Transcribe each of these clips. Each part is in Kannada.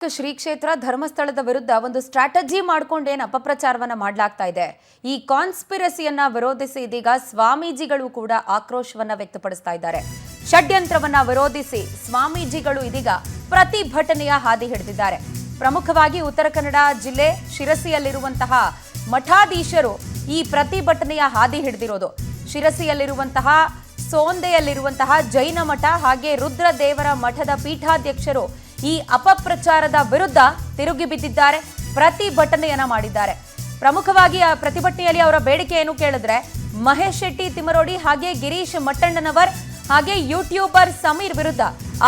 ಶ್ರೀ ಕ್ಷೇತ್ರ ಧರ್ಮಸ್ಥಳದ ವಿರುದ್ಧ ಒಂದು ಸ್ಟ್ರಾಟಜಿ ಮಾಡ್ಕೊಂಡೇನು ಅಪಪ್ರಚಾರವನ್ನ ಮಾಡಲಾಗ್ತಾ ಇದೆ. ಈ ಕಾನ್ಸ್ಪಿರಸಿಯನ್ನ ವಿರೋಧಿಸಿ ಇದೀಗ ಸ್ವಾಮೀಜಿಗಳು ಕೂಡ ಆಕ್ರೋಶವನ್ನ ವ್ಯಕ್ತಪಡಿಸ್ತಾ ಇದ್ದಾರೆ. ಷಡ್ಯಂತ್ರವನ್ನ ವಿರೋಧಿಸಿ ಸ್ವಾಮೀಜಿಗಳು ಇದೀಗ ಪ್ರತಿಭಟನೆಯ ಹಾದಿ ಹಿಡಿದಿದ್ದಾರೆ. ಪ್ರಮುಖವಾಗಿ ಉತ್ತರ ಕನ್ನಡ ಜಿಲ್ಲೆ ಶಿರಸಿಯಲ್ಲಿರುವಂತಹ ಮಠಾಧೀಶರು ಈ ಪ್ರತಿಭಟನೆಯ ಹಾದಿ ಹಿಡಿದಿರೋದು. ಶಿರಸಿಯಲ್ಲಿರುವಂತಹ ಸೋಂದೆಯಲ್ಲಿರುವಂತಹ ಜೈನ ಮಠ ಹಾಗೆ ರುದ್ರದೇವರ ಮಠದ ಪೀಠಾಧ್ಯಕ್ಷರು ಈ ಅಪಪ್ರಚಾರದ ವಿರುದ್ಧ ತಿರುಗಿ ಬಿದ್ದಿದ್ದಾರೆ, ಪ್ರತಿಭಟನೆಯನ್ನ ಮಾಡಿದ್ದಾರೆ. ಪ್ರಮುಖವಾಗಿ ಆ ಪ್ರತಿಭಟನೆಯಲ್ಲಿ ಅವರ ಬೇಡಿಕೆ ಏನು ಕೇಳಿದ್ರೆ, ಮಹೇಶ್ ಶೆಟ್ಟಿ ತಿಮರೋಡಿ ಹಾಗೆ ಗಿರೀಶ್ ಮಟ್ಟಣ್ಣನವರ್ ಹಾಗೆ ಯೂಟ್ಯೂಬರ್ ಸಮೀರ್ ವಿರುದ್ಧ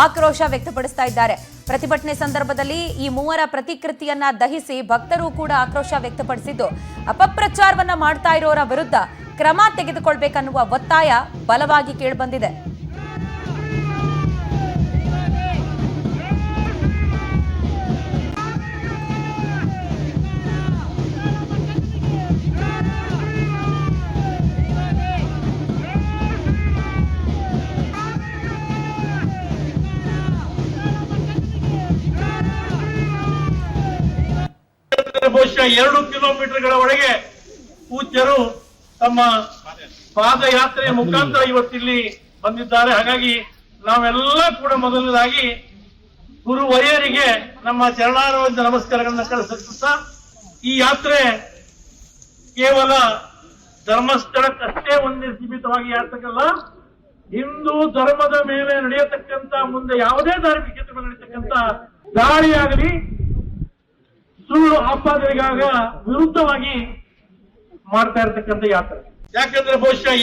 ಆಕ್ರೋಶ ವ್ಯಕ್ತಪಡಿಸ್ತಾ ಇದ್ದಾರೆ. ಪ್ರತಿಭಟನೆ ಸಂದರ್ಭದಲ್ಲಿ ಈ ಮೂವರ ಪ್ರತಿಕೃತಿಯನ್ನ ದಹಿಸಿ ಭಕ್ತರು ಕೂಡ ಆಕ್ರೋಶ ವ್ಯಕ್ತಪಡಿಸಿದ್ದು, ಅಪಪ್ರಚಾರವನ್ನ ಮಾಡ್ತಾ ಇರೋರ ವಿರುದ್ಧ ಕ್ರಮ ತೆಗೆದುಕೊಳ್ಬೇಕನ್ನುವ ಒತ್ತಾಯ ಬಲವಾಗಿ ಕೇಳಿಬಂದಿದೆ. ಬಹುಶಃ 2 ಕಿಲೋಮೀಟರ್ಗಳ ಒಳಗೆ ಪೂಜ್ಯರು ತಮ್ಮ ಪಾದಯಾತ್ರೆಯ ಮುಖಾಂತರ ಇವತ್ತಿಲ್ಲಿ ಬಂದಿದ್ದಾರೆ. ಹಾಗಾಗಿ ನಾವೆಲ್ಲ ಕೂಡ ಮೊದಲನೇದಾಗಿ ಗುರುವರಿಯರಿಗೆ ನಮ್ಮ ಚರಣಾರವಿಂದ ನಮಸ್ಕಾರಗಳನ್ನ ಕಳಿಸುತ್ತಾ, ಈ ಯಾತ್ರೆ ಕೇವಲ ಧರ್ಮಸ್ಥಳಕ್ಕಷ್ಟೇ ಒಂದೇ ಸೀಮಿತವಾಗಿ ಯಾತ್ರೆಗಲ್ಲ, ಹಿಂದೂ ಧರ್ಮದ ಮೇಲೆ ನಡೆಯತಕ್ಕಂತ ಮುಂದೆ ಯಾವುದೇ ಧಾರ್ಮಿಕತೆ ಮೇಲೆ ನಡೆಯತಕ್ಕಂತ ದಾಳಿಯಾಗಲಿ ಸುಳ್ಳು ಆಪಾದನೆಗಾಗ ವಿರುದ್ಧವಾಗಿ ಮಾಡ್ತಾ ಇರತಕ್ಕಂಥ ಯಾತ್ರೆ. ಯಾಕಂದ್ರೆ ಬಹುಶಃ